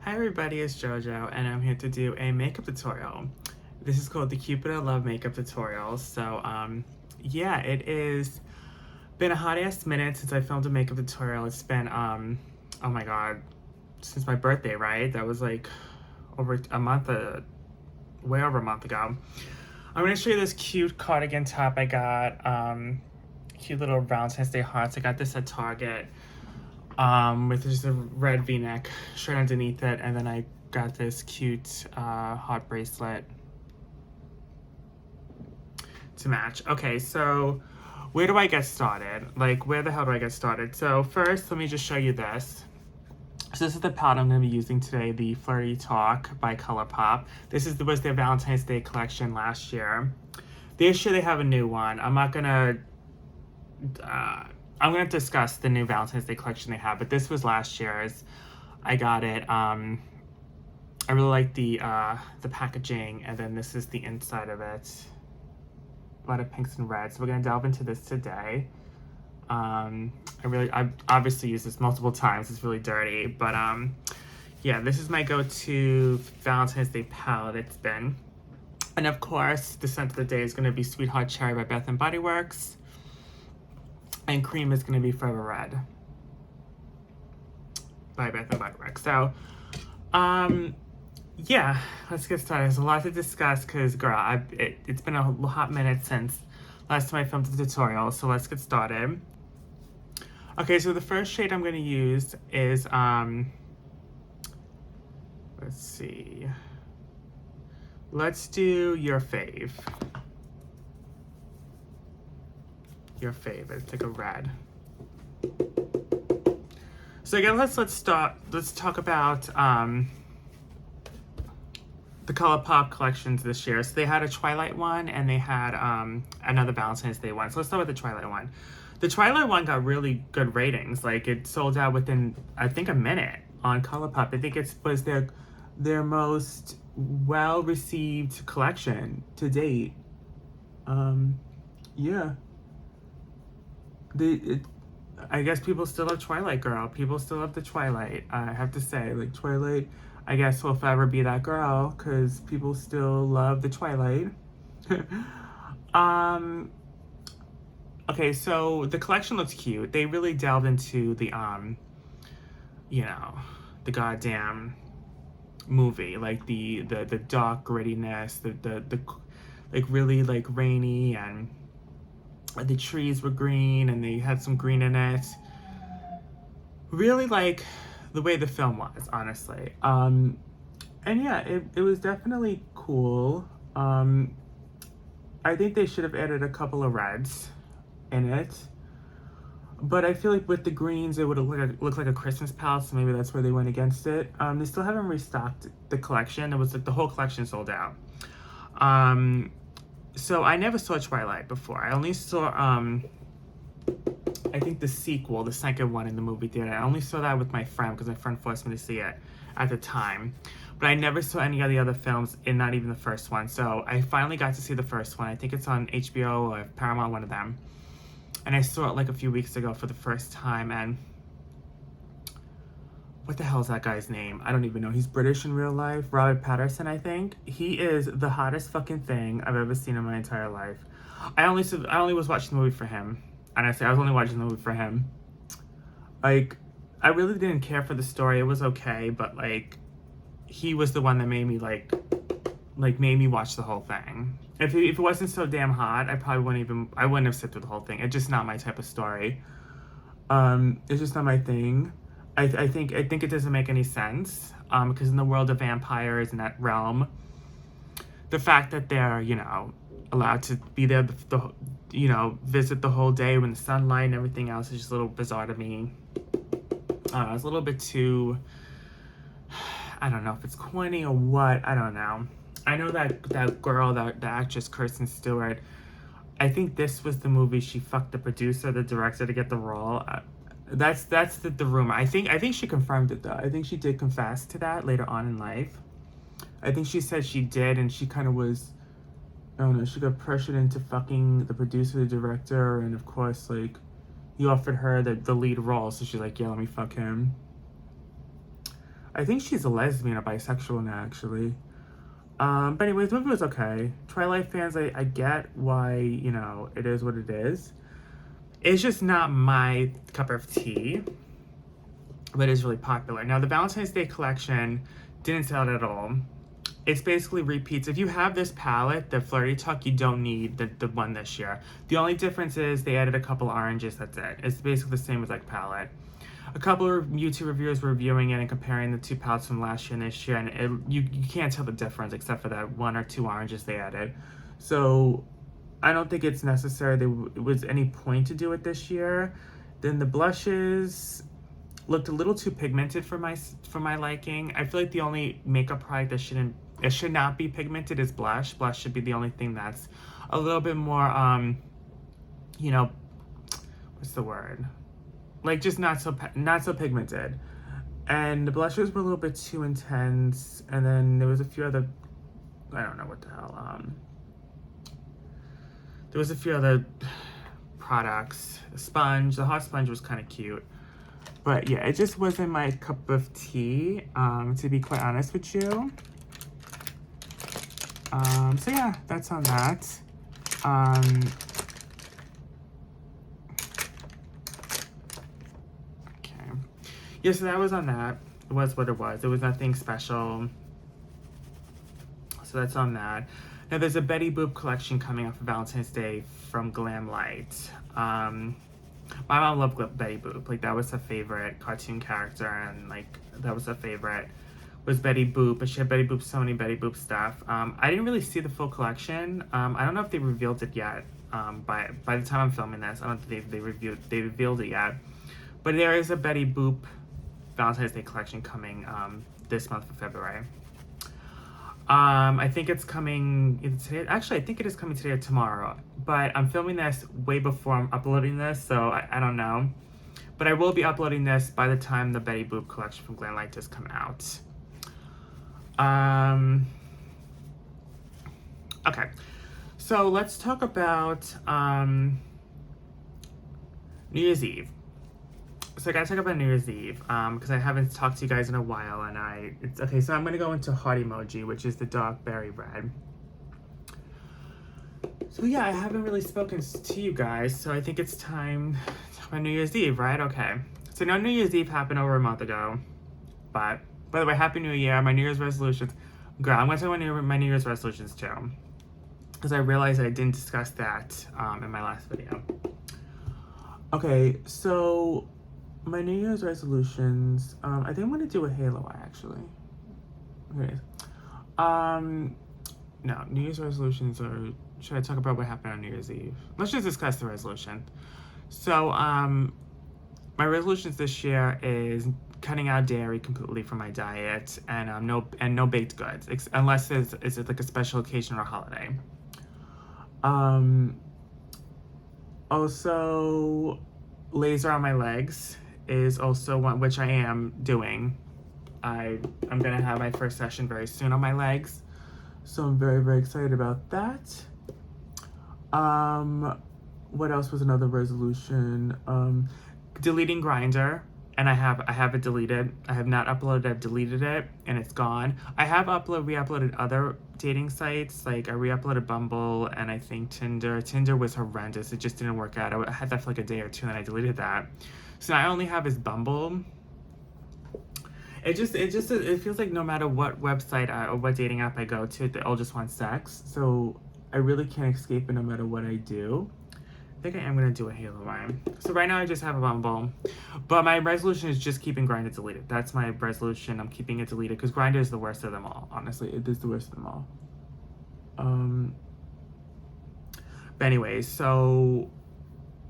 Hi everybody, it's JoJo and I'm here to do a makeup tutorial. This is called the Cupid I Love makeup tutorial. So yeah, it is been a hot ass minute since I filmed a makeup tutorial. It's been oh my god, since my birthday, right? That was like over a month, way over a month ago. I'm gonna show you this cute cardigan top I got. Cute little Valentine's Day hearts. I got this at Target. With just a red v-neck shirt underneath it, and then I got this cute heart bracelet to match. Okay, so where do I get started? Like, where the hell do I get started? So first, let me just show you this. So this is the palette I'm going to be using today, the Flirty Talk by ColourPop. This was their Valentine's Day collection last year. This year they have a new one. I'm going to discuss the new Valentine's Day collection they have, but this was last year's. I got it. I really like the packaging, and then this is the inside of it. A lot of pinks and reds. So we're going to delve into this today. I've obviously used this multiple times. It's really dirty, but yeah, this is my go-to Valentine's Day palette it's been. And of course, the scent of the day is going to be Sweetheart Cherry by Bath & Body Works. And cream is going to be Forever Red by Bath & Body Works. So, yeah, let's get started. There's a lot to discuss because, girl, it's been a hot minute since last time I filmed the tutorial. So let's get started. Okay, so the first shade I'm going to use is, let's see. Let's do Your Fave. Your favorite. It's like a red. So again, let's talk about the ColourPop collections this year. So they had a Twilight one and they had another Valentine's Day one. So let's start with the Twilight one. The Twilight one got really good ratings. Like, it sold out within, I think, a minute on ColourPop. I think it was their most well-received collection to date. Yeah. I guess people still love Twilight, girl. People still love the Twilight. I have to say, like, Twilight, I guess, will forever be that girl because people still love the Twilight. Okay, so the collection looks cute. They really delved into the you know, the goddamn movie, like the dark grittiness, the like really like rainy, and the trees were green and they had some green in it. Really like the way the film was, honestly. And yeah, it was definitely cool. I think they should have added a couple of reds in it. But I feel like with the greens, it would have looked like a Christmas palette, so maybe that's where they went against it. They still haven't restocked the collection. It was like the whole collection sold out. So I never saw Twilight before. I only saw, I think the sequel, the second one in the movie theater. I only saw that with my friend because my friend forced me to see it at the time. But I never saw any of the other films, and not even the first one. So I finally got to see the first one. I think it's on HBO or Paramount, one of them. And I saw it like a few weeks ago for the first time, and what the hell is that guy's name? I don't even know. He's British in real life. Robert Pattinson, I think. He is the hottest fucking thing I've ever seen in my entire life. I only was watching the movie for him. Honestly, I was only watching the movie for him. Like, I really didn't care for the story. It was okay, but like, he was the one that made me like made me watch the whole thing. If it wasn't so damn hot, I wouldn't have sit through the whole thing. It's just not my type of story. It's just not my thing. I think it doesn't make any sense, because in the world of vampires in that realm, the fact that they're, you know, allowed to be there, you know, visit the whole day when the sunlight and everything else is just a little bizarre to me. It's a little bit too, I don't know if it's corny or what, I don't know. I know that girl, the actress Kristen Stewart, I think this was the movie she fucked the producer, the director, to get the role. That's the rumor. I think she confirmed it though. I think she did confess to that later on in life. I think she said she did, and she kind of was, I don't know, she got pressured into fucking the producer, the director, and of course, like, he offered her the lead role, so she's like, yeah, let me fuck him. I think she's a lesbian or bisexual now, actually. But anyways, the movie was okay. Twilight fans, I get why, you know, it is what it is. It's just not my cup of tea, but it's really popular. Now, the Valentine's Day collection didn't sell it at all. It's basically repeats. If you have this palette, the Flirty Talk, you don't need the one this year. The only difference is they added a couple oranges, that's it. It's basically the same exact palette. A couple of YouTube reviewers were reviewing it and comparing the two palettes from last year and this year, and you can't tell the difference except for that one or two oranges they added. So I don't think it's necessary. There was any point to do it this year. Then the blushes looked a little too pigmented for my liking. I feel like the only makeup product that should not be pigmented is blush. Blush should be the only thing that's a little bit more you know, what's the word? Like just not so pigmented. And the blushes were a little bit too intense. And then there was a few other, I don't know what the hell. There was a few other products. The hot sponge was kind of cute. But yeah, it just wasn't my cup of tea, to be quite honest with you. So yeah, that's on that. Okay. Yeah, so that was on that. It was what it was. There was nothing special. So that's on that. Now there's a Betty Boop collection coming up for Valentine's Day from Glamlight. My mom loved Betty Boop. Like that was her favorite cartoon character, and like that was her favorite was Betty Boop. But she had Betty Boop, so many Betty Boop stuff. I didn't really see the full collection. I don't know if they revealed it yet. By the time I'm filming this, I don't think they revealed it yet. But there is a Betty Boop Valentine's Day collection coming this month for February. I think it's coming today. Actually, I think it is coming today or tomorrow. But I'm filming this way before I'm uploading this, so I don't know. But I will be uploading this by the time the Betty Boop collection from Glamlight does come out. Okay, so let's talk about New Year's Eve. So I gotta talk about New Year's Eve, because I haven't talked to you guys in a while, and okay, so I'm gonna go into heart emoji, which is the dark berry red. So yeah, I haven't really spoken to you guys, so I think it's time to talk about New Year's Eve, right? Okay. So now New Year's Eve happened over a month ago, but, by the way, Happy New Year, my New Year's resolutions. Girl, I'm gonna talk about my New Year's resolutions too, because I realized I didn't discuss that in my last video. Okay, so my New Year's resolutions, I think I'm gonna do a Halo Eye, actually. Okay. No, New Year's resolutions are, should I talk about what happened on New Year's Eve? Let's just discuss the resolution. So, my resolutions this year is cutting out dairy completely from my diet, and no baked goods, unless it's like a special occasion or holiday. Also, laser on my legs is also one which I am doing. I'm gonna have my first session very soon on my legs, so I'm very, very excited about that. What else was another resolution? Deleting Grindr, and I have it deleted. I have not uploaded. I've deleted it, and it's gone. I have re-uploaded other dating sites, like I re-uploaded Bumble and I think Tinder. Tinder was horrendous. It just didn't work out. I had that for like a day or two, and I deleted that. So now I only have is Bumble. It feels like no matter what website or what dating app I go to, they all just want sex. So I really can't escape it no matter what I do. I think I am gonna do a Halo Line. So right now I just have a Bumble, but my resolution is just keeping Grindr deleted. That's my resolution. I'm keeping it deleted because Grindr is the worst of them all. Honestly, it is the worst of them all. But anyways, so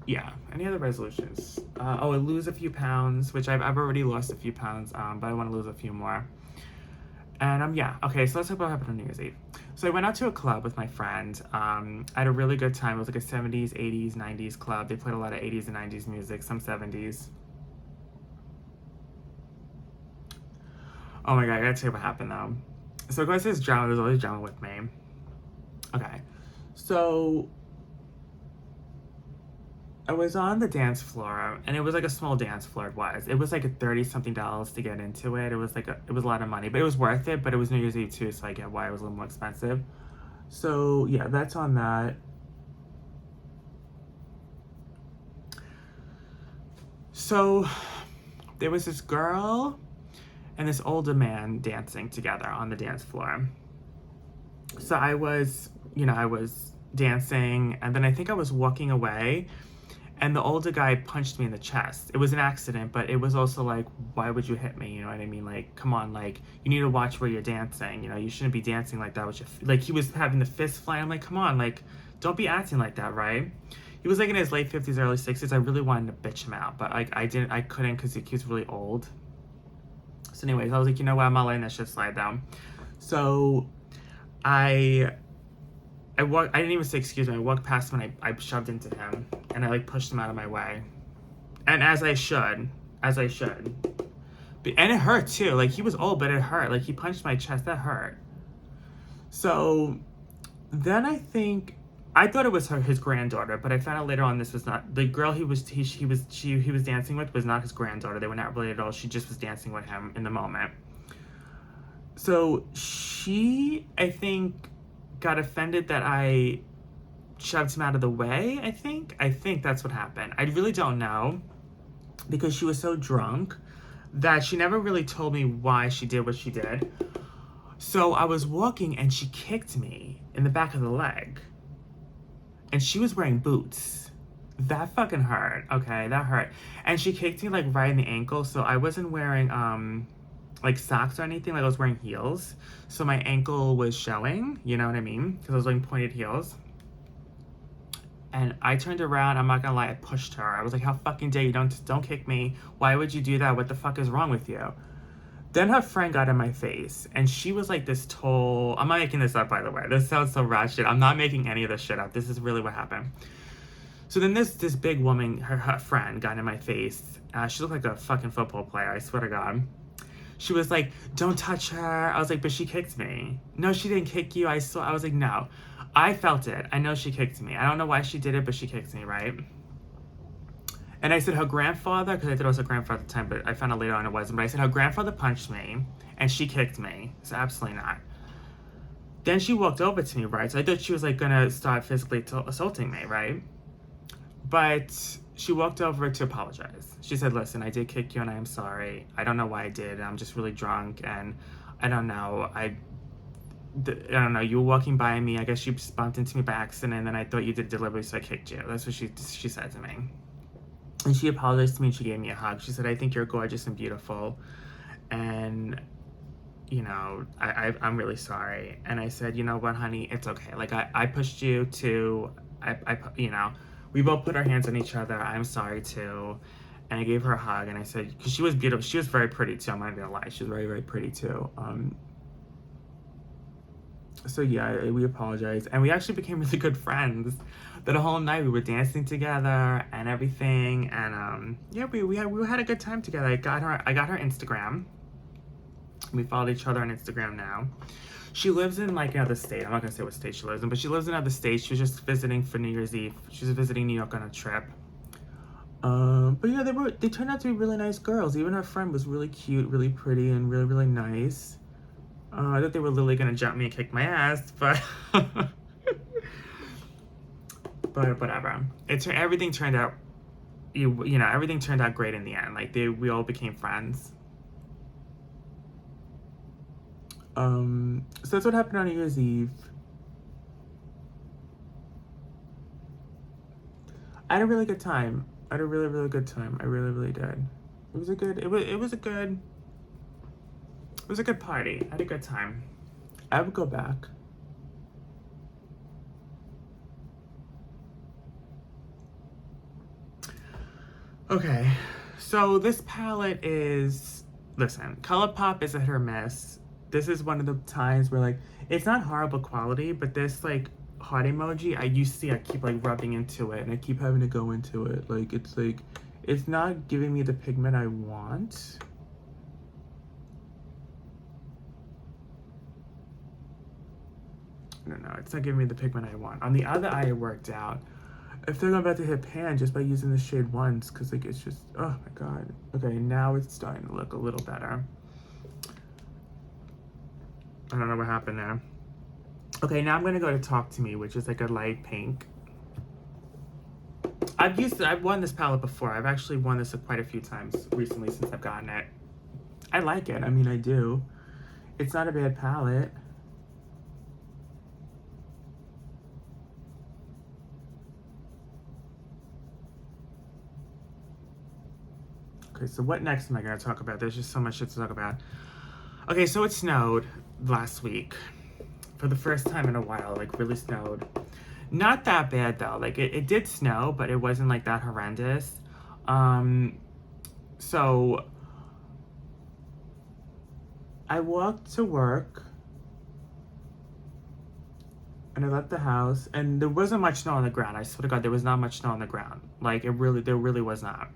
yeah. Any other resolutions? I lose a few pounds, which I've already lost a few pounds, but I want to lose a few more. And yeah, okay, so let's talk about what happened on New Year's Eve. So I went out to a club with my friend. I had a really good time. It was like a 70s, 80s, 90s club. They played a lot of 80s and 90s music, some 70s. Oh my god, I gotta tell you what happened though. So of course there's drama, there's always drama with me. Okay, so I was on the dance floor, and it was like a small dance floor. It was like a $30-something to get into it. It was like it was a lot of money, but it was worth it. But it was New Year's Eve too, so I get why it was a little more expensive. So yeah, that's on that. So there was this girl and this older man dancing together on the dance floor. So I was dancing, and then I think I was walking away, and the older guy punched me in the chest. It was an accident, but it was also like, why would you hit me? You know what I mean? Like, come on, like, you need to watch where you're dancing. You know, you shouldn't be dancing like that with your like, he was having the fist fly. I'm like, come on, like, don't be acting like that, right? He was like in his late 50s, early 60s. I really wanted to bitch him out, but like I couldn't because he was really old. So anyways, I was like, you know what, I'm not letting that shit slide down. So I didn't even say excuse me. I walked past him and I shoved into him and I like pushed him out of my way. And as I should. And it hurt too. Like, he was old, but it hurt. Like, he punched my chest. That hurt. So then I thought it was his granddaughter, but I found out later on this was not the girl he was dancing with was not his granddaughter. They were not related at all. She just was dancing with him in the moment. So she, I think, got offended that I shoved him out of the way. I think that's what happened. I really don't know, because she was so drunk that she never really told me why she did what she did. So I was walking and she kicked me in the back of the leg. And she was wearing boots. That fucking hurt. Okay, that hurt. And she kicked me like right in the ankle. So I wasn't wearing like socks or anything. Like, I was wearing heels. So my ankle was showing, you know what I mean? Because I was wearing pointed heels. And I turned around, I'm not gonna lie, I pushed her. I was like, how fucking dare you, don't kick me. Why would you do that? What the fuck is wrong with you? Then her friend got in my face, and she was like this tall, I'm not making this up, by the way. This sounds so ratchet. I'm not making any of this shit up. This is really what happened. So then this big woman, her friend, got in my face. She looked like a fucking football player, I swear to God. She was like, don't touch her. I was like, but she kicked me. No, she didn't kick you. I was like, no. I felt it. I know she kicked me. I don't know why she did it, but she kicked me, right? And I said her grandfather, because I thought it was her grandfather at the time, but I found out later on it wasn't. But I said her grandfather punched me, and she kicked me. So absolutely not. Then she walked over to me, right? So I thought she was like gonna start physically assaulting me, right? But she walked over to apologize. She said, listen, I did kick you and I am sorry. I don't know why I did. I'm just really drunk and I don't know. I don't know. You were walking by me. I guess you bumped into me by accident and then I thought you did deliberately, so I kicked you. That's what she said to me. And she apologized to me and she gave me a hug. She said, I think you're gorgeous and beautiful. And, you know, I'm really sorry. And I said, you know what, honey, it's okay. Like, I pushed you to, you know, we both put our hands on each other. I'm sorry too. And I gave her a hug and I said, because she was beautiful. She was very pretty too. I'm not gonna lie. She was very, very pretty too. So yeah, we apologized. And we actually became really good friends. The whole night we were dancing together and everything. And yeah, we had a good time together. I got her Instagram. We followed each other on Instagram now. She lives in like another state. I'm not gonna say what state she lives in, but she lives in another state. She was just visiting for New Year's Eve. She was visiting New York on a trip. But yeah, they turned out to be really nice girls. Even her friend was really cute, really pretty, and really, really nice. I thought they were literally gonna jump me and kick my ass, but but whatever. Everything turned out, you know, everything turned out great in the end. Like we all became friends. So that's what happened on New Year's Eve. I had a really good time. I had a really, really good time. I really, really did. It was a good party. I had a good time. I would go back. Okay, so this palette is, listen, ColourPop is a hit or miss. This is one of the times where, like, it's not horrible quality, but this, like, heart emoji, I keep, like, rubbing into it, and I keep having to go into it. Like, it's not giving me the pigment I want. No, it's not giving me the pigment I want. On the other eye, it worked out. if they're about to hit pan just by using the shade once, because like it's just, oh my god. Okay, now it's starting to look a little better. I don't know what happened there. Okay, now I'm gonna go to Talk to Me, which is like a light pink. I've won this palette before. I've actually won this quite a few times recently since I've gotten it. I like it. I mean, I do. It's not a bad palette. Okay, so what next am I going to talk about? There's just so much shit to talk about. Okay, so it snowed last week. For the first time in a while, like really snowed. Not that bad though. Like it did snow, but it wasn't like that horrendous. So I walked to work and I left the house and there wasn't much snow on the ground. I swear to God, there was not much snow on the ground. Like there really was not.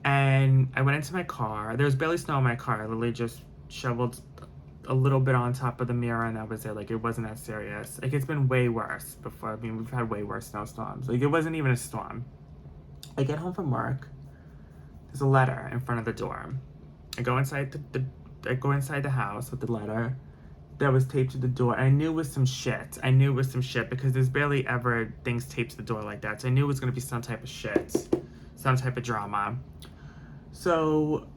And I went into my car. There was barely snow in my car. I literally just shoveled a little bit on top of the mirror and that was it. Like it wasn't that serious. Like it's been way worse before. I mean, we've had way worse snowstorms. Like it wasn't even a storm. I get home from work. There's a letter in front of the door. I go inside the house with the letter that was taped to the door. I knew it was some shit. I knew it was some shit because there's barely ever things taped to the door like that. So I knew it was gonna be some type of shit, some type of drama. So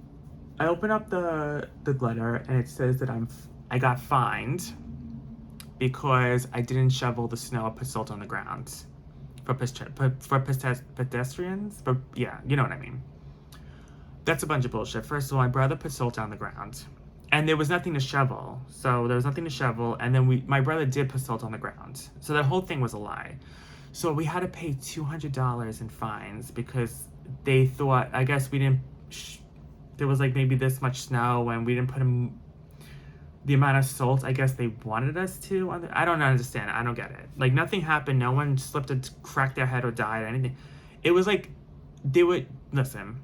I open up the letter and it says that I got fined because I didn't shovel the snow or put salt on the ground for pedestrians. But yeah, you know what I mean. That's a bunch of bullshit. First of all, my brother put salt on the ground and there was nothing to shovel. So there was nothing to shovel. And then my brother did put salt on the ground. So that whole thing was a lie. So we had to pay $200 in fines because they thought, I guess we didn't, there was like maybe this much snow and we didn't put the amount of salt I guess they wanted us to. I don't understand. I don't get it. Like nothing happened. No one slipped and cracked their head or died or anything. It was like they would, listen,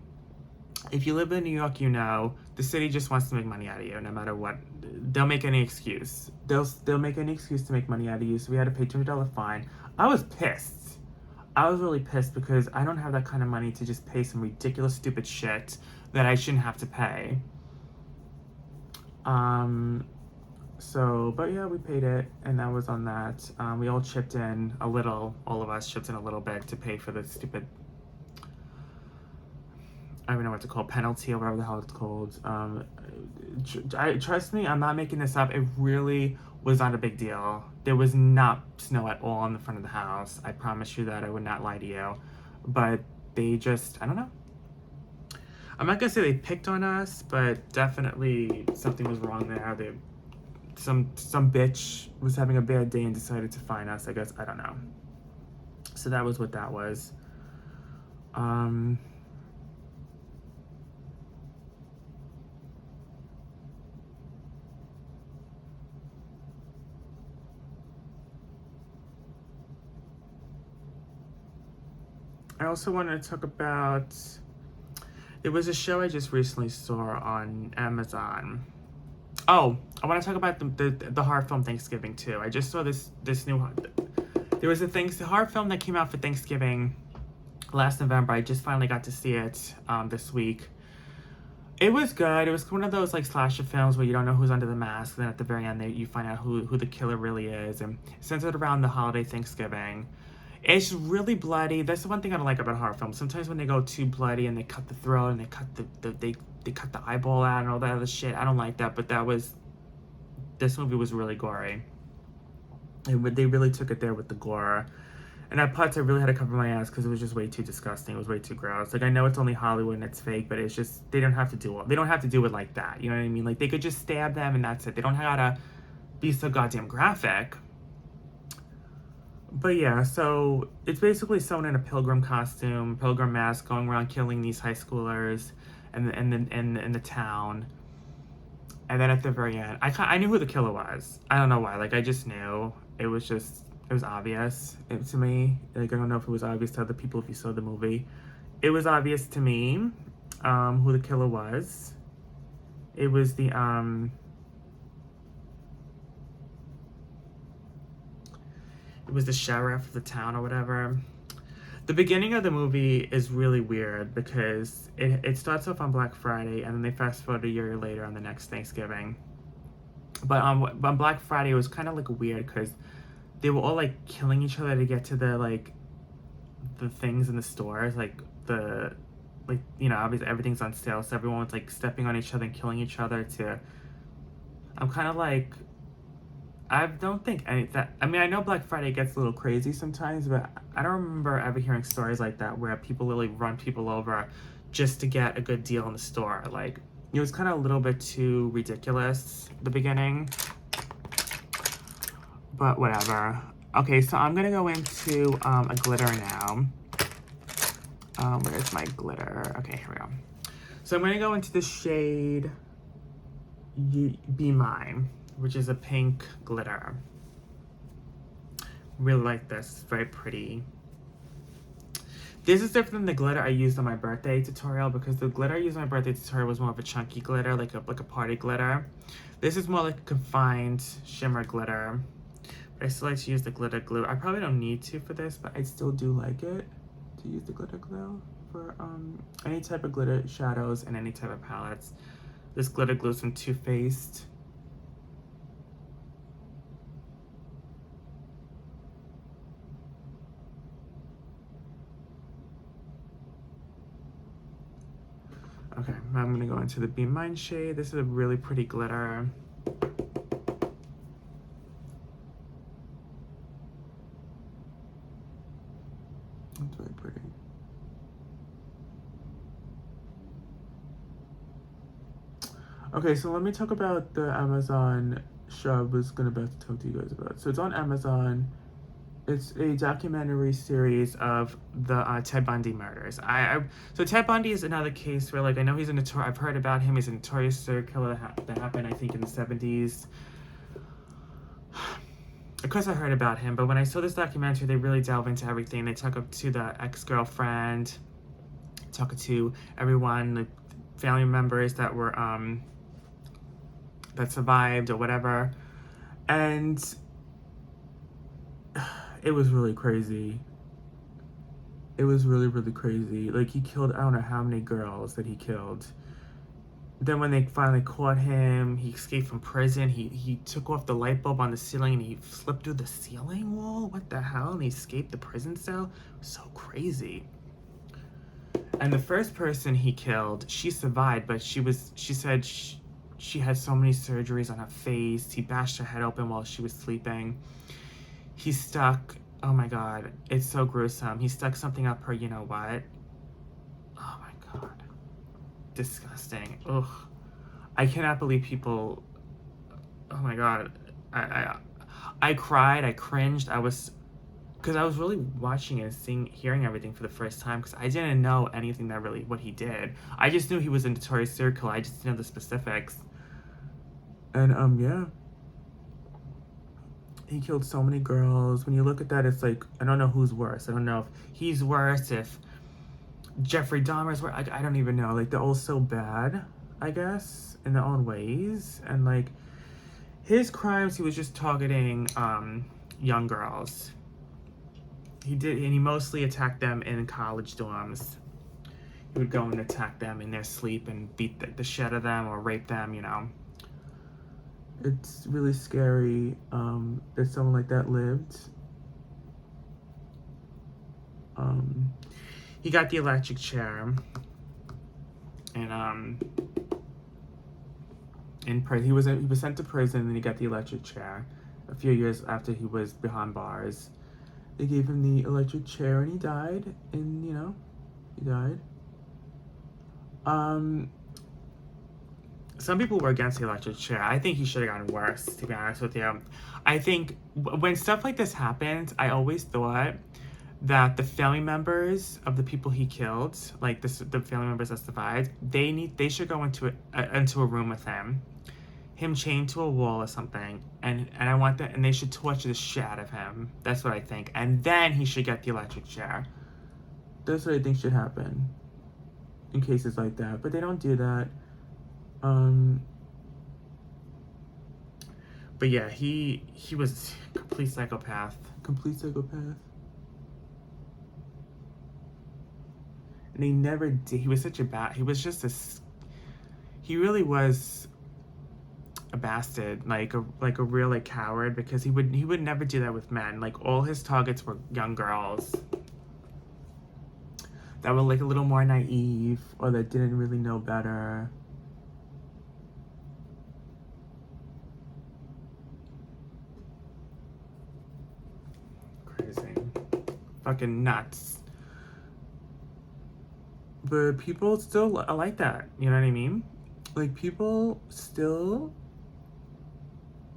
if you live in New York, you know, the city just wants to make money out of you no matter what. They'll make any excuse. They'll make any excuse to make money out of you. So we had to pay $200 fine. I was pissed. I was really pissed because I don't have that kind of money to just pay some ridiculous, stupid shit that I shouldn't have to pay. So, but yeah, we paid it, and that was on that. We all chipped in a little, all of us chipped in a little bit to pay for the stupid, I don't even know what to call, penalty or whatever the hell it's called. Trust me, I'm not making this up. It really was not a big deal. There was not snow at all in the front of the house. I promise you that. I would not lie to you. But they just, I don't know. I'm not gonna say they picked on us, but definitely something was wrong there. Some bitch was having a bad day and decided to fine us, I guess. I don't know. So that was what that was. I also wanted to talk about, there was a show I just recently saw on Amazon. Oh, I want to talk about the horror film Thanksgiving too. I just saw this new, there was a horror film that came out for Thanksgiving last November. I just finally got to see it this week. It was good. It was one of those like slasher films where you don't know who's under the mask, and then at the very end you find out who the killer really is, and centered around the holiday Thanksgiving. It's really bloody. That's the one thing I don't like about horror films. Sometimes when they go too bloody and they cut the throat and they cut they cut the eyeball out and all that other shit, I don't like that. But this movie was really gory. They really took it there with the gore. And at parts I really had to cover my ass because it was just way too disgusting. It was way too gross. Like I know it's only Hollywood and it's fake, but it's just, they don't have to do it like that. You know what I mean? Like they could just stab them and that's it. They don't have to be so goddamn graphic. But yeah, so it's basically someone in a pilgrim costume, pilgrim mask, going around killing these high schoolers in the town. And then at the very end, I knew who the killer was. I don't know why. Like I just knew. It was obvious to me. Like I don't know if it was obvious to other people if you saw the movie. It was obvious to me who the killer was. It was the sheriff of the town or whatever. The beginning of the movie is really weird because it starts off on Black Friday and then they fast forward a year later on the next Thanksgiving. But on Black Friday, it was kind of like weird because they were all like killing each other to get to the things in the stores, obviously everything's on sale, so everyone was like stepping on each other and killing each other. I'm kind of like, I don't think any that. I mean, I know Black Friday gets a little crazy sometimes, but I don't remember ever hearing stories like that where people literally run people over just to get a good deal in the store. Like, it was kind of a little bit too ridiculous at the beginning, but whatever. Okay, so I'm gonna go into a glitter now. Where's my glitter? Okay, here we go. So I'm gonna go into the shade Be Mine, which is a pink glitter. Really like this, it's very pretty. This is different than the glitter I used on my birthday tutorial because the glitter I used on my birthday tutorial was more of a chunky glitter, like a party glitter. This is more like a confined shimmer glitter. But I still like to use the glitter glue. I probably don't need to for this, but I still do like it to use the glitter glue for any type of glitter shadows and any type of palettes. This glitter glue is from Too Faced. Okay, now I'm gonna go into the Be Mine shade. This is a really pretty glitter. It's very pretty. Okay, so let me talk about the Amazon show I was about to talk to you guys about. So it's on Amazon. It's a documentary series of the Ted Bundy murders. So Ted Bundy is another case where, like, I know he's I've heard about him. He's a notorious serial killer that happened, I think, in the 70s. Of course, I heard about him, but when I saw this documentary, they really delve into everything. They talk up to the ex-girlfriend, talk to everyone, the family members that were that survived or whatever, and it was really crazy. It was really, really crazy. Like, he killed, I don't know how many girls that he killed. Then when they finally caught him, he escaped from prison. He took off the light bulb on the ceiling and he slipped through the ceiling wall. What the hell? And he escaped the prison cell. It was so crazy. And the first person he killed, she survived, but she said she had so many surgeries on her face. He bashed her head open while she was sleeping. He stuck, oh my God, it's so gruesome. He stuck something up her, you know what? Oh my God. Disgusting. Ugh. I cannot believe people, oh my God. I cried, I cringed, because I was really watching and hearing everything for the first time because I didn't know anything that really, what he did. I just knew he was a notorious serial killer. I just didn't know the specifics. And, yeah. He killed so many girls. When you look at that, it's like, I don't know who's worse. I don't know if he's worse, if Jeffrey Dahmer's worse. I don't even know. Like, they're all so bad, I guess, in their own ways. And, like, his crimes, he was just targeting young girls. He mostly attacked them in college dorms. He would go and attack them in their sleep and beat the shit out of them or rape them, you know. It's really scary that someone like that lived. He got the electric chair, and in prison he was sent to prison, and he got the electric chair. A few years after he was behind bars, they gave him the electric chair, and he died. And he died. Some people were against the electric chair. I think he should have gotten worse, to be honest with you. I think when stuff like this happens, I always thought that the family members of the people he killed, like the family members that survived, they should go into a room with him chained to a wall or something, and I want that, and they should torture the shit out of him. That's what I think. And then he should get the electric chair. That's what I think should happen in cases like that. But they don't do that. But yeah, he was complete psychopath. And he never did. He was such a bad. He was just a. He really was a bastard, like a real like coward, because he would never do that with men. Like all his targets were young girls that were like a little more naive or that didn't really know better. Crazy. Fucking nuts. But people still are like that, you know what I mean? Like people still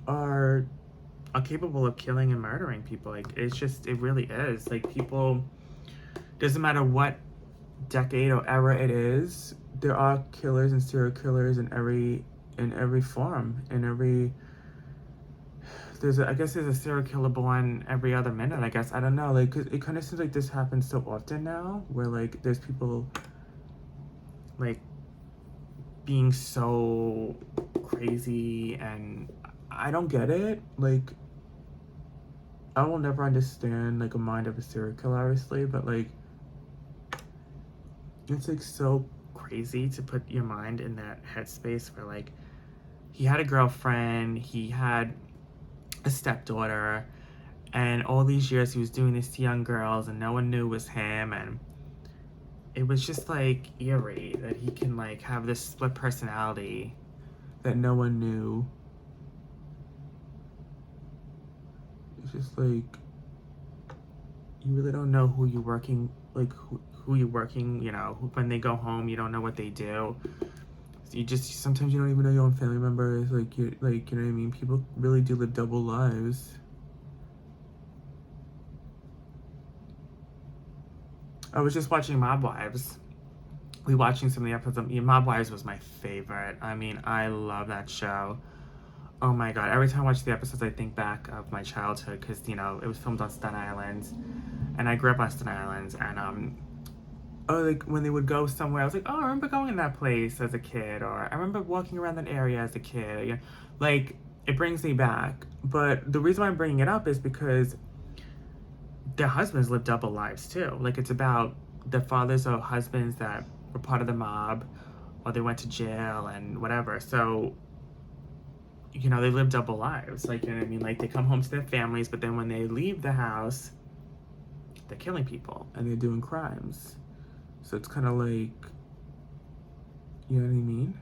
are capable of killing and murdering people. Like it's just, it really is. Like people, doesn't matter what decade or era it is, there are killers and serial killers in every form, in every, I guess there's a serial killer born every other minute, I guess. I don't know, like, 'cause it kind of seems like this happens so often now, where like there's people like being so crazy, and I don't get it. Like I will never understand like a mind of a serial killer, obviously, but like it's like so crazy to put your mind in that headspace where like he had a girlfriend, he had a stepdaughter, and all these years he was doing this to young girls and no one knew it was him. And it was just like eerie that he can like have this split personality that no one knew. It's just like you really don't know who you're working, like who you're working, you know, when they go home you don't know what they do. So you just, sometimes you don't even know your own family members, like you know what I mean? People really do live double lives. I was just watching Mob Wives. We watching some of the episodes. Mob Wives was my favorite. I mean, I love that show. Oh my god, every time I watch the episodes I think back of my childhood, because you know it was filmed on Staten Island and I grew up on Staten Island. And like when they would go somewhere, I was like, oh, I remember going in that place as a kid, or I remember walking around that area as a kid. You know, like it brings me back. But the reason why I'm bringing it up is because their husbands live double lives too. Like it's about their fathers or husbands that were part of the mob, or they went to jail and whatever. So you know, they live double lives. Like, you know what I mean? Like they come home to their families, but then when they leave the house, they're killing people and they're doing crimes. So it's kind of like, you know what I mean?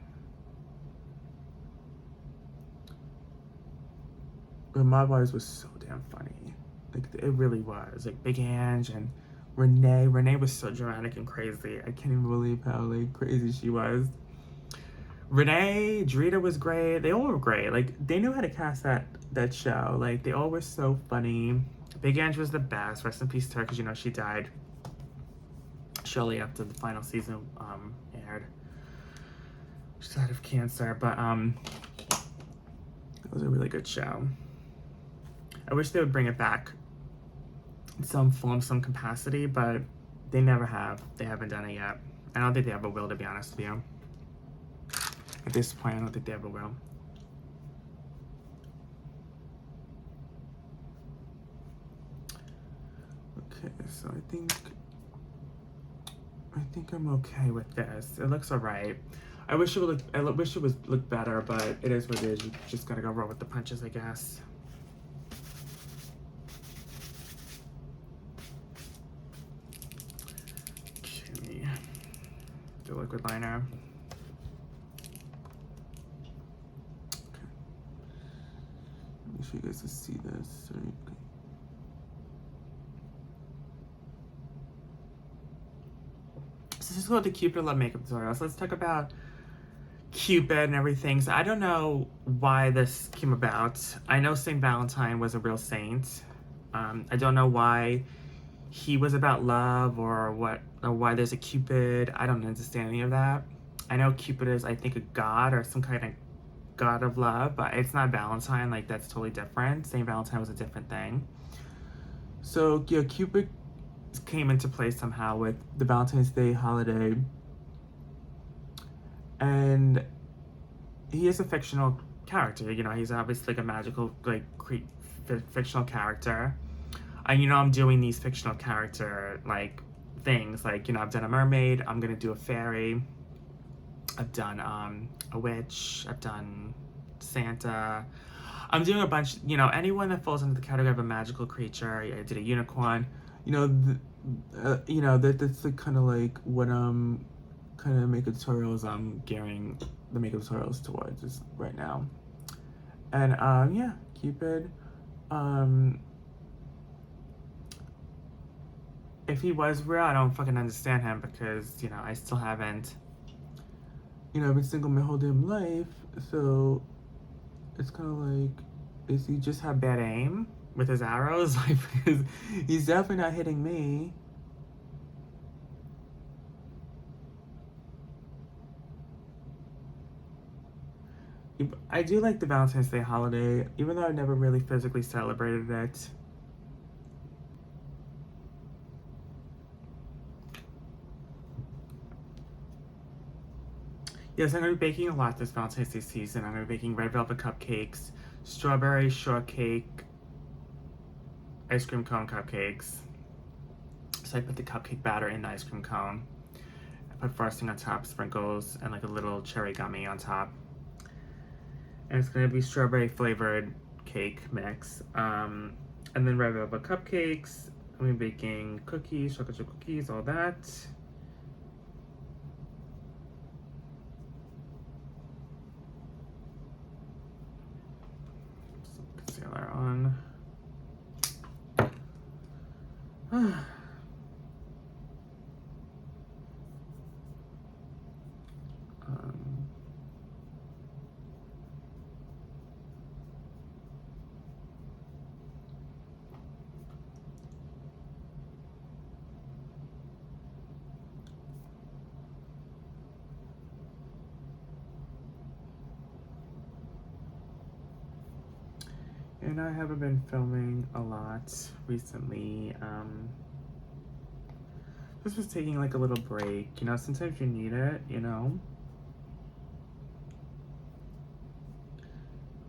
But Mob Wives was so damn funny. Like it really was. Like Big Ange and Renee. Renee was so dramatic and crazy. I can't even believe how like crazy she was. Renee, Drita was great. They all were great. Like they knew how to cast that show. Like they all were so funny. Big Ange was the best. Rest in peace to her, because you know she died shortly after the final season aired. She died of cancer, but it was a really good show. I wish they would bring it back in some form, some capacity, but they never have. They haven't done it yet. I don't think they ever will, to be honest with you. At this point, I don't think they ever will. Okay, so I think I'm okay with this. It looks alright. I wish it would look better, but it is what it is. You just gotta go roll with the punches, I guess. Okay. The liquid liner. Okay. Make sure you guys can see this. Right? So let's go with the Cupid Love Makeup tutorial. So let's talk about Cupid and everything. So I don't know why this came about. I know Saint Valentine was a real saint. I don't know why he was about love or why there's a Cupid. I don't understand any of that. I know Cupid is, I think, a god or some kind of god of love, but it's not Valentine. Like that's totally different. Saint Valentine was a different thing. So yeah, Cupid came into play somehow with the Valentine's Day holiday, and he is a fictional character. You know, he's obviously like a magical, like fictional character. And you know, I'm doing these fictional character like things. Like, you know, I've done a mermaid, I'm gonna do a fairy, I've done a witch, I've done Santa. I'm doing a bunch, you know, anyone that falls into the category of a magical creature. I did a unicorn. You know, that's like kind of like what kind of makeup tutorials I'm gearing the makeup tutorials towards just right now. And yeah, Cupid. If he was real, I don't fucking understand him because, you know, I still haven't, you know, I've been single my whole damn life, so it's kind of like, does he just have bad aim with his arrows? Like, because he's definitely not hitting me. I do like the Valentine's Day holiday, even though I never really physically celebrated it. Yes, I'm going to be baking a lot this Valentine's Day season. I'm going to be baking red velvet cupcakes, strawberry shortcake, ice cream cone cupcakes. So I put the cupcake batter in the ice cream cone. I put frosting on top, sprinkles, and like a little cherry gummy on top. And it's going to be strawberry flavored cake mix. And then red velvet cupcakes. I'm going to be baking cookies, chocolate chip cookies, all that. Concealer on. And I haven't been filming a lot recently. This was taking like a little break. You know, sometimes you need it, you know?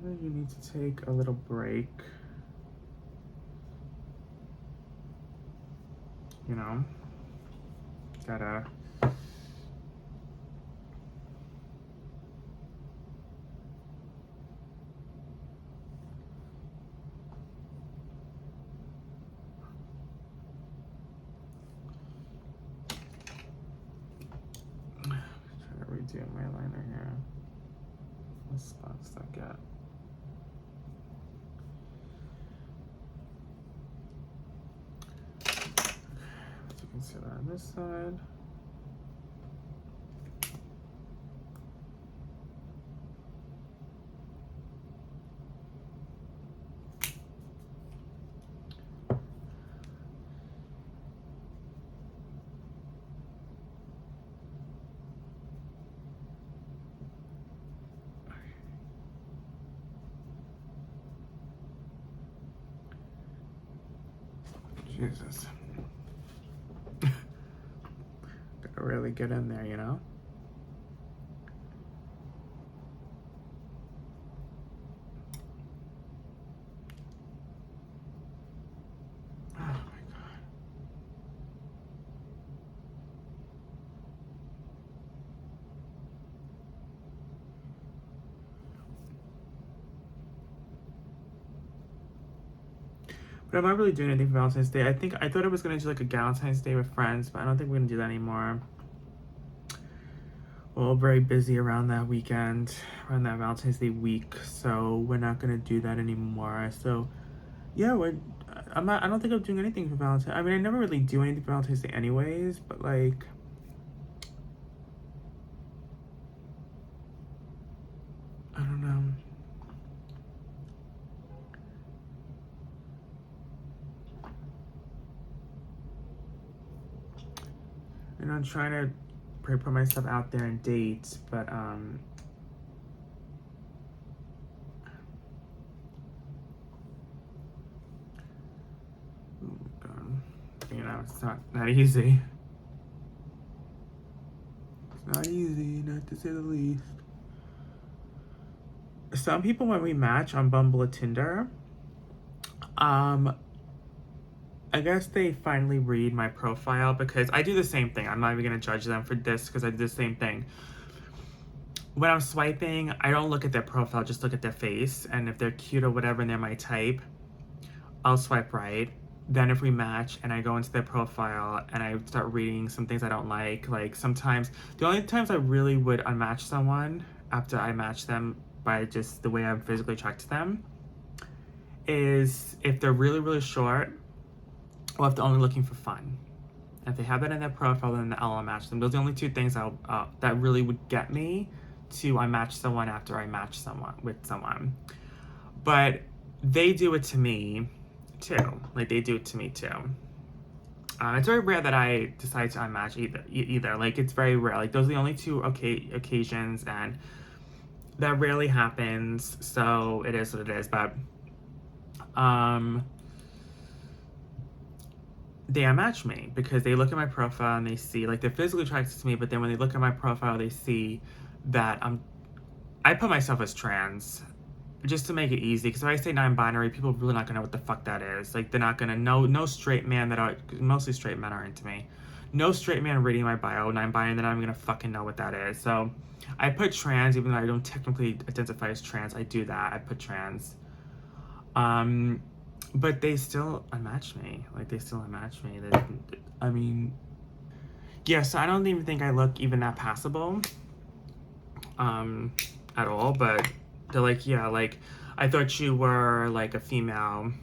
You need to take a little break. You know? Gotta... redo my liner here. What spot's that got? You can see that on this side. Jesus. Gotta really get in there, you know? Oh my God. But I'm not really doing anything for Valentine's Day. I thought I was gonna do like a Valentine's Day with friends, but I don't think we're gonna do that anymore. We're all very busy around that weekend, around that Valentine's Day week, so we're not gonna do that anymore. So yeah, I don't think I'm doing anything for Valentine's. I mean, I never really do anything for Valentine's Day anyways, but like, I don't know. And I'm trying to put myself out there and date, but oh my God. You know, it's not easy. It's not easy, not to say the least. Some people, when we match on Bumble or Tinder, I guess they finally read my profile because I do the same thing. I'm not even gonna judge them for this because I do the same thing. When I'm swiping, I don't look at their profile, just look at their face. And if they're cute or whatever and they're my type, I'll swipe right. Then if we match and I go into their profile and I start reading some things I don't like sometimes, the only times I really would unmatch someone after I match them by just the way I'm physically attracted to them is if they're really, really short or if they're only looking for fun. If they have that in their profile, then I'll unmatch them. Those are the only two things that really would get me to unmatch someone after I match someone with someone. But they do it to me too. Like, they do it to me too. It's very rare that I decide to unmatch either. Like, it's very rare. Like, those are the only two occasions, and that rarely happens. So it is what it is. But they unmatch me because they look at my profile and they see, like, they're physically attracted to me, but then when they look at my profile, they see that I put myself as trans just to make it easy, because if I say non-binary, people are really not gonna know what the fuck that is. Like, they're not gonna know. No straight man mostly straight men are into me. No straight man reading my bio, non-binary, then I'm gonna fucking know what that is. So I put trans, even though I don't technically identify as trans. I do that. I put trans. But they still unmatch me. Like, they still unmatch me. I mean, yeah, so I don't even think I look even that passable at all, but they're like, yeah, like, I thought you were, like, a female,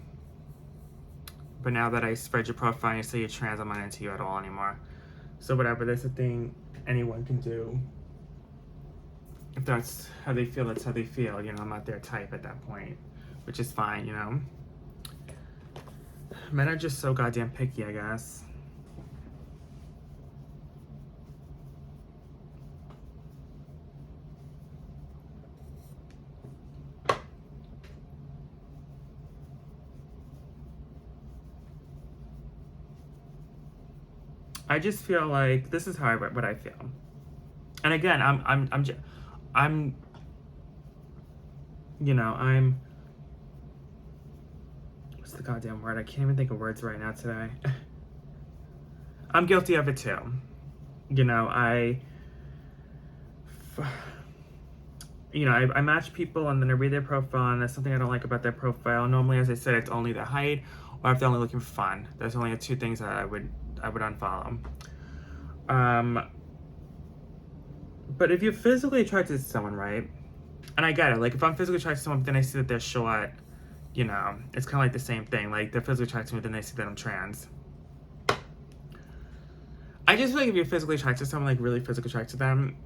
but now that I spread your profile and you say you're trans, I'm not into you at all anymore. So whatever, that's a thing anyone can do. If that's how they feel, that's how they feel. You know, I'm not their type at that point, which is fine, you know? Men are just so goddamn picky, I guess. I just feel like this is how what I feel. And again, I'm you know, what's the goddamn word? I can't even think of words right now today. I'm guilty of it too. You know, I match people and then I read their profile and there's something I don't like about their profile. Normally, as I said, it's only their height or if they're only looking for fun. There's only two things that I would unfollow. But if you're physically attracted to someone, right? And I get it. Like, if I'm physically attracted to someone, then I see that they're short, you know, it's kind of like the same thing. Like, they're physically attracted to me, then they see that I'm trans. I just feel like if you're physically attracted to someone, like really physically attracted to them,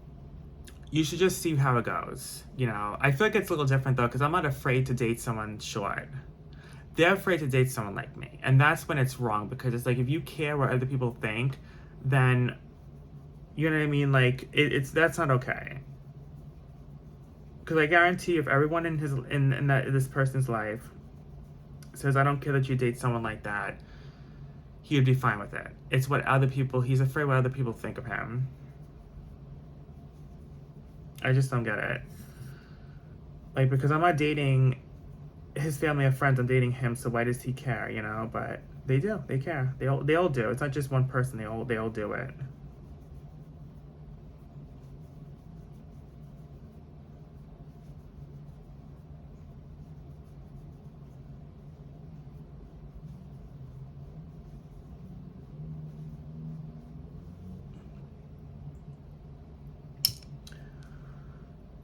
you should just see how it goes. You know, I feel like it's a little different though, because I'm not afraid to date someone short. They're afraid to date someone like me. And that's when it's wrong, because it's like, if you care what other people think, then, you know what I mean? Like, that's not okay. Because I guarantee if everyone in this person's life says, I don't care that you date someone like that, he would be fine with it. It's what other people, he's afraid what other people think of him. I just don't get it. Like, because I'm not dating his family or friends, I'm dating him, so why does he care, you know? But they do, they care. They all do. It's not just one person, they all do it.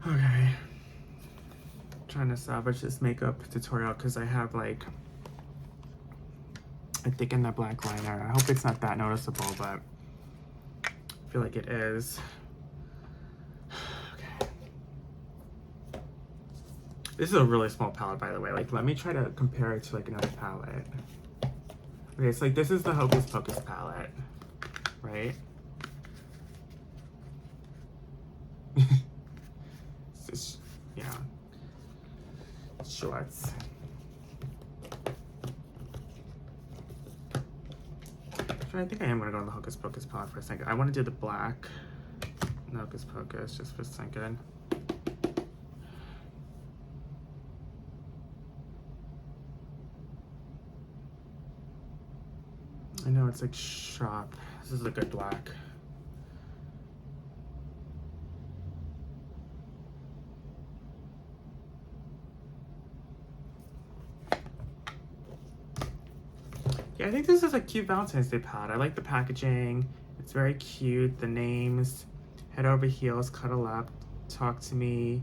Okay. Trying to salvage this makeup tutorial because I have, like, I thicken that black liner. I hope it's not that noticeable, but I feel like it is. Okay. This is a really small palette, by the way. Like, let me try to compare it to, like, another palette. Okay, so, like, this is the Hocus Pocus palette, right? It's just, you know, shorts. I think I am going to go on the Hocus Pocus palette for a second. I want to do the black Hocus Pocus just for a second. I know it's like sharp. This is a good black. Yeah, I think this is a cute Valentine's Day palette. I like the packaging. It's very cute. The names, head over heels, cuddle up, talk to me,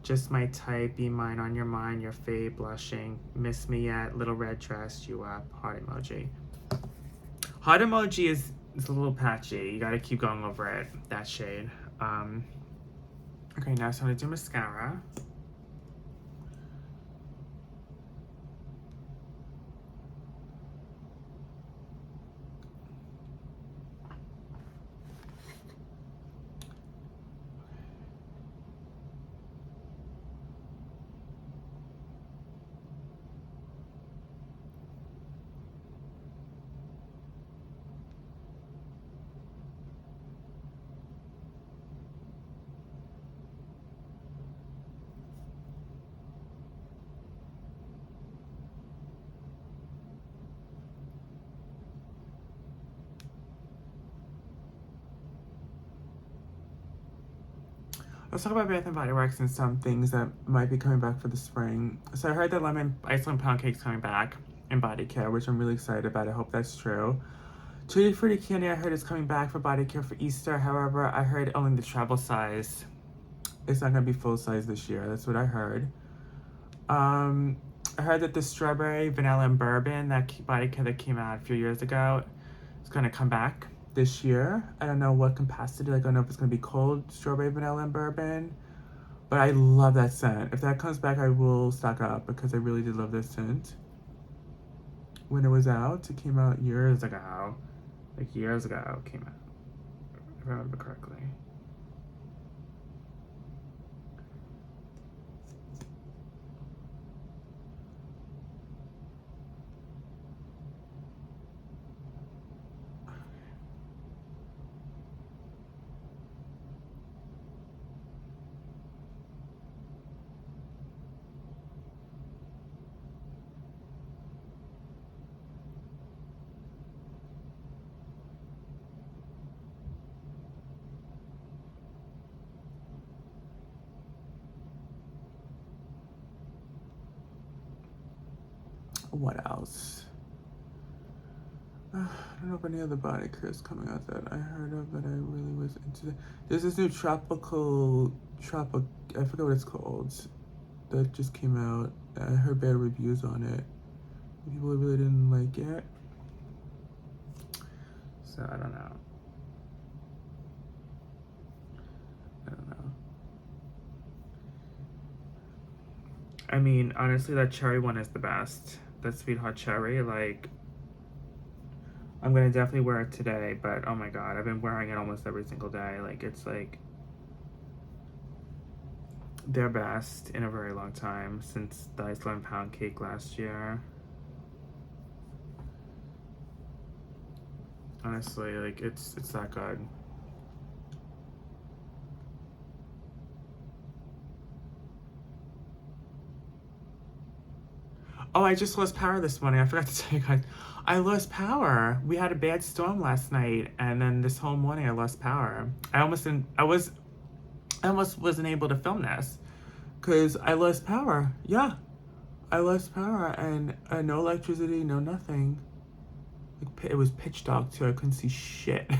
just my type, be mine, on your mind, your fave, blushing, miss me yet, little red dress, you up, heart emoji. Heart emoji is a little patchy. You gotta keep going over it, that shade. Okay, now so I'm gonna do mascara. Let's talk about Bath and Body Works and some things that might be coming back for the spring. So I heard that ice lemon pound cake's coming back in body care, which I'm really excited about. I hope that's true. Tutti Frutti Candy I heard is coming back for body care for Easter. However, I heard only the travel size. It's not gonna be full size this year. That's what I heard. I heard that the strawberry, vanilla, and bourbon, that body care that came out a few years ago, is gonna come back this year. I don't know what capacity. Like, I don't know if it's gonna be cold strawberry, vanilla, and bourbon, but I love that scent. If that comes back, I will stock up because I really did love this scent when it was out. It came out years ago. Like years ago it came out, if I remember correctly. What else? I don't know if any other body care is coming out that I heard of that I really was into. There's this new tropical, I forget what it's called, that just came out. I heard bad reviews on it. People really didn't like it. So I don't know. I mean, honestly, that cherry one is the best. That Sweetheart Cherry, like, I'm gonna definitely wear it today, but oh my god, I've been wearing it almost every single day. Like, it's like their best in a very long time, since the ice lemon pound cake last year. Honestly, like, it's that good. Oh, I just lost power this morning. I forgot to tell you guys. I lost power. We had a bad storm last night, and then this whole morning I lost power. I almost wasn't able to film this because I lost power. Yeah, I lost power, and no electricity, no nothing. It was pitch dark too. I couldn't see shit.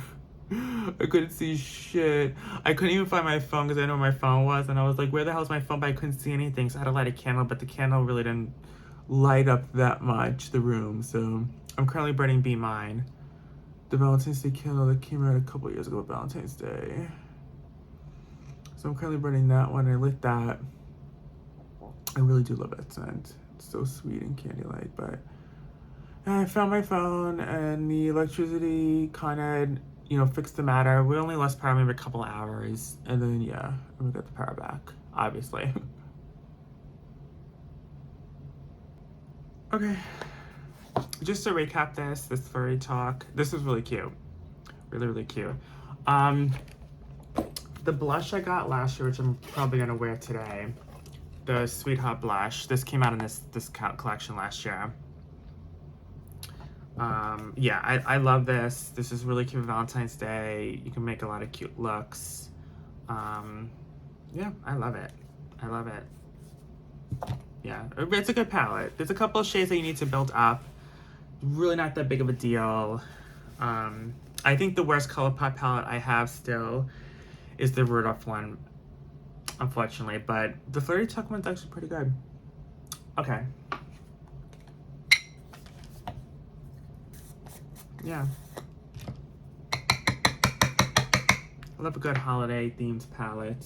I couldn't see shit. I couldn't even find my phone because I didn't know where my phone was, and I was like, "Where the hell's my phone?" But I couldn't see anything, so I had to light a candle. But the candle really didn't light up that much the room. So I'm currently burning Be Mine, the Valentine's Day candle that came out a couple years ago, Valentine's Day. So I'm currently burning that one. I lit that. I really do love that scent. It's so sweet and candy-like. But I found my phone, and the electricity kind of, fixed the matter. We only lost power maybe a couple hours, and then we got the power back, obviously. Okay, just to recap this furry talk, this was really cute. Really, really cute. The blush I got last year, which I'm probably gonna wear today, the Sweetheart blush, this came out in this collection last year. Yeah, I love this. This is really cute for Valentine's Day. You can make a lot of cute looks. Yeah, I love it. I love it. Yeah, it's a good palette. There's a couple of shades that you need to build up. Really not that big of a deal. I think the worst ColourPop palette I have still is the Rudolph one, unfortunately. But the Flirty Tuck one's actually pretty good. Okay. Yeah. I love a good holiday themed palette.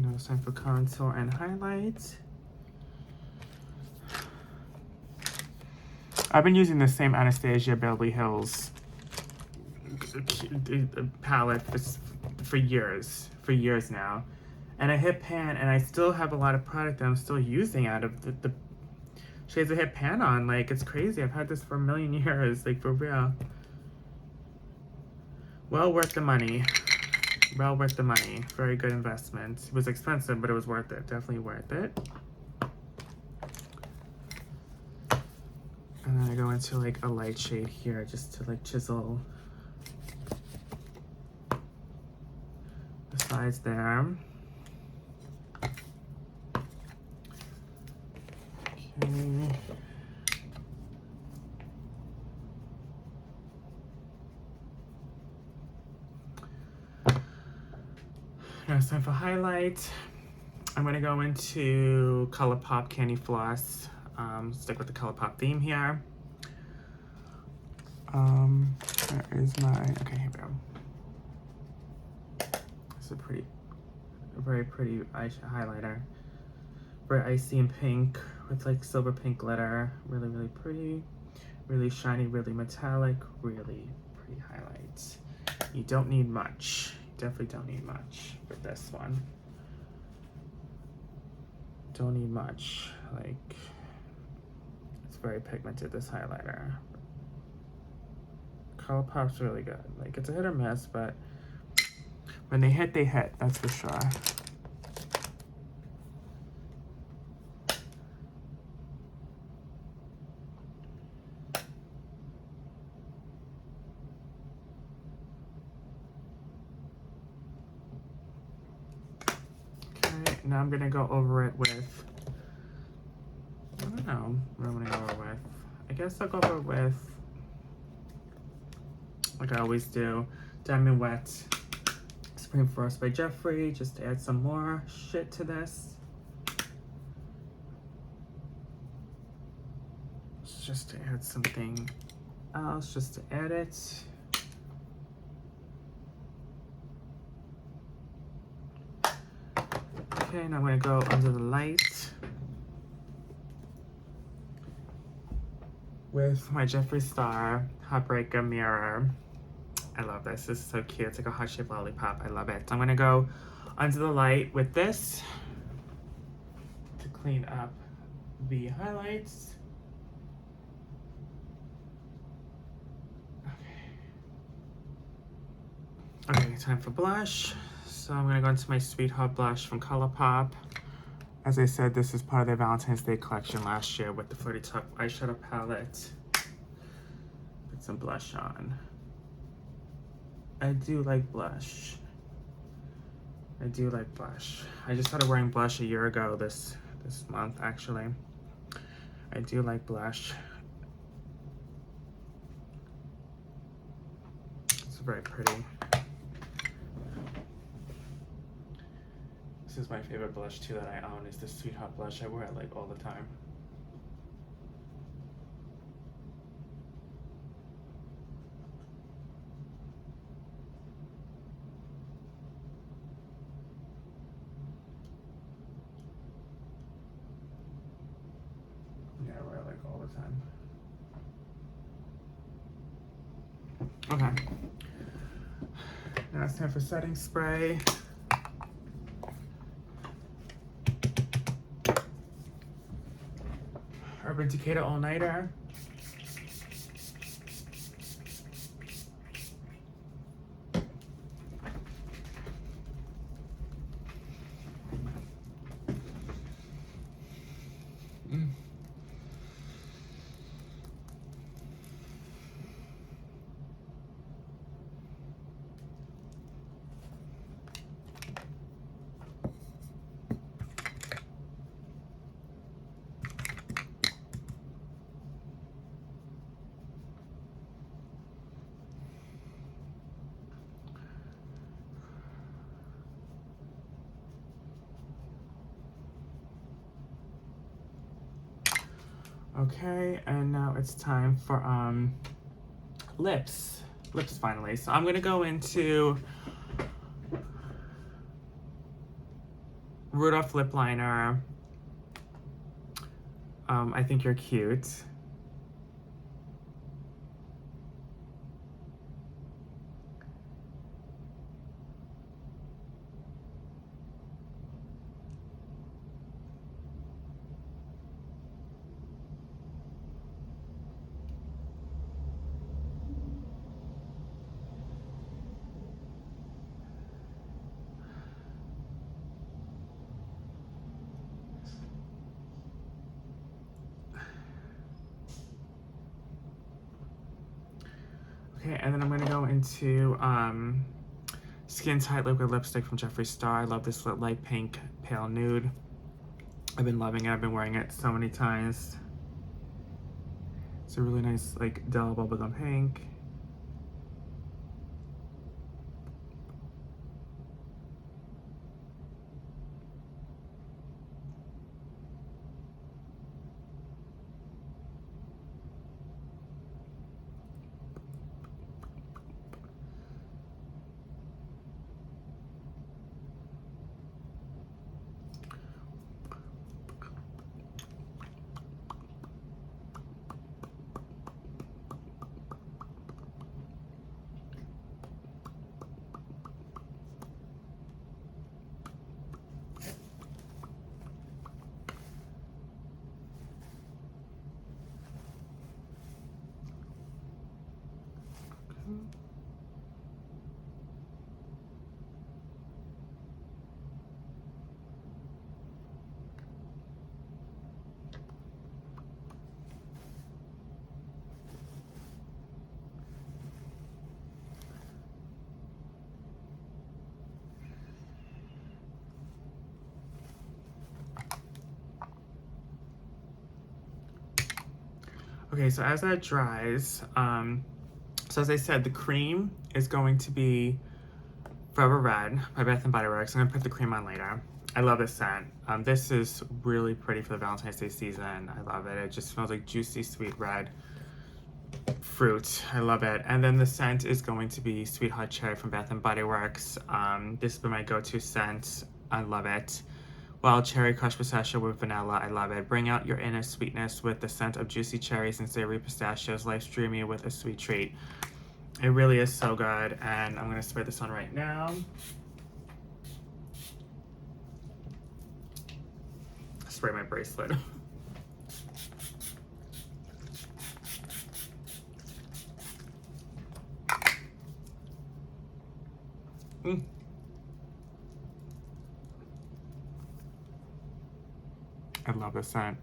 Now it's time for contour and highlight. I've been using the same Anastasia Beverly Hills palette for years now. And I hit pan, and I still have a lot of product that I'm still using out of the shades I hit pan on. Like, it's crazy. I've had this for a million years, like, for real. Well worth the money. Well worth the money. Very good investment. It was expensive, but it was worth it. Definitely worth it. And then I go into like a light shade here just to like chisel the sides there. Okay. Now it's time for highlight. I'm gonna go into ColourPop Candy Floss. Stick with the ColourPop theme here. Where is my, okay, here we go. It's a very pretty highlighter. Very icy and pink with like silver pink glitter. Really, really pretty. Really shiny, really metallic, really pretty highlights. You don't need much. Definitely don't need much with this one. Don't need much. Like, it's very pigmented, this highlighter. ColourPop's really good. Like, it's a hit or miss, but when they hit, that's for sure. Now I'm gonna go over it with, I don't know what I'm gonna go over with. I guess I'll go over it with, like I always do, Diamond Wet Spring Frost by Jeffree, just to add some more shit to this. Just to add something else, just to add it. Okay, now I'm gonna go under the light with my Jeffree Star Heartbreaker Mirror. I love this. This is so cute. It's like a heart-shaped lollipop. I love it. I'm gonna go under the light with this to clean up the highlights. Okay, time for blush. So I'm gonna go into my Sweetheart blush from ColourPop. As I said, this is part of their Valentine's Day collection last year with the Flirty Tuck eyeshadow palette. Put some blush on. I do like blush. I do like blush. I just started wearing blush a year ago this month, actually. I do like blush. It's very pretty. This is my favorite blush too that I own, is the Sweetheart blush. I wear it like all the time. Okay. Now it's time for setting spray. Urban Decay All Nighter. Okay, and now it's time for lips finally. So I'm gonna go into Rudolph lip liner. I think you're cute. Okay, and then I'm gonna go into Skin Tight Liquid Lipstick from Jeffree Star. I love this light pink, pale nude. I've been loving it. I've been wearing it so many times. It's a really nice, like, dull bubblegum pink. Okay, so as that dries, so as I said, the cream is going to be Forever Red by Bath & Body Works. I'm gonna put the cream on later. I love this scent. This is really pretty for the Valentine's Day season. I love it. It just smells like juicy, sweet red fruit. I love it. And then the scent is going to be Sweet Hot Cherry from Bath & Body Works. This has been my go-to scent. I love it. Wild cherry crushed pistachio with vanilla. I love it. Bring out your inner sweetness with the scent of juicy cherries and savory pistachios. Life's dreamy with a sweet treat. It really is so good. And I'm going to spray this on right now. Spray my bracelet. I love this scent.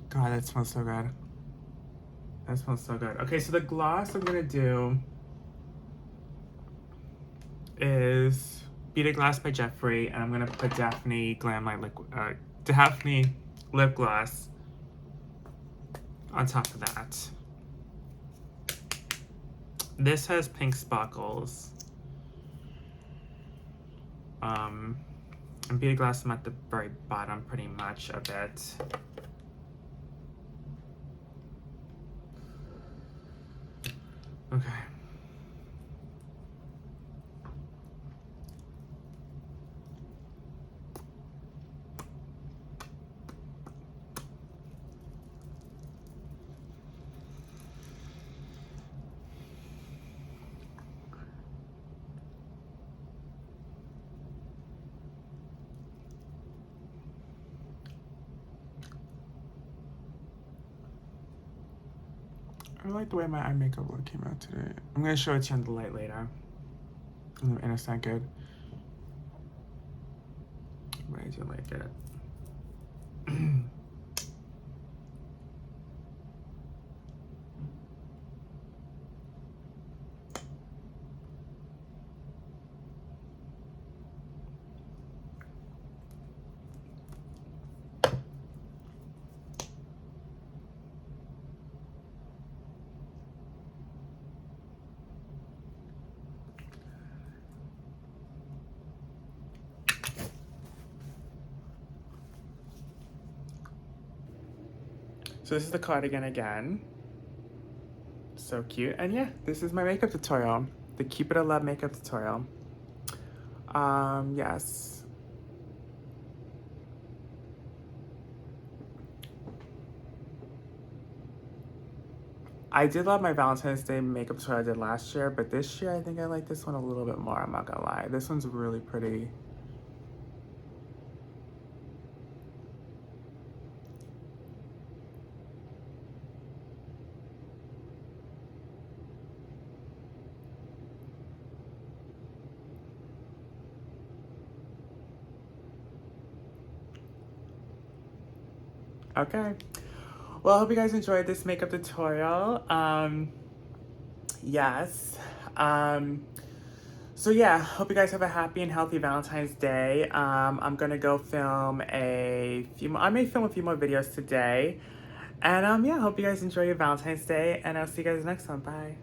God, that smells so good. That smells so good. Okay, so the gloss I'm gonna do is Beat a Glass by Jeffree, and I'm gonna put Daphne Daphne lip gloss on top of that. This has pink sparkles. And Beat a Glass, I'm at the very bottom pretty much of it. Okay. I like the way my eye makeup look came out today. I'm gonna show it to you in the light later. In a second. But I do like it. So this is the cardigan again. So cute. And yeah, this is my makeup tutorial. The Cupid Love makeup tutorial. Yes. I did love my Valentine's Day makeup tutorial I did last year, but this year I think I like this one a little bit more, I'm not gonna lie. This one's really pretty. Okay. Well, I hope you guys enjoyed this makeup tutorial. Yes. So yeah, hope you guys have a happy and healthy Valentine's Day. I'm gonna go film I may film a few more videos today. And yeah, hope you guys enjoy your Valentine's Day, and I'll see you guys next time. Bye.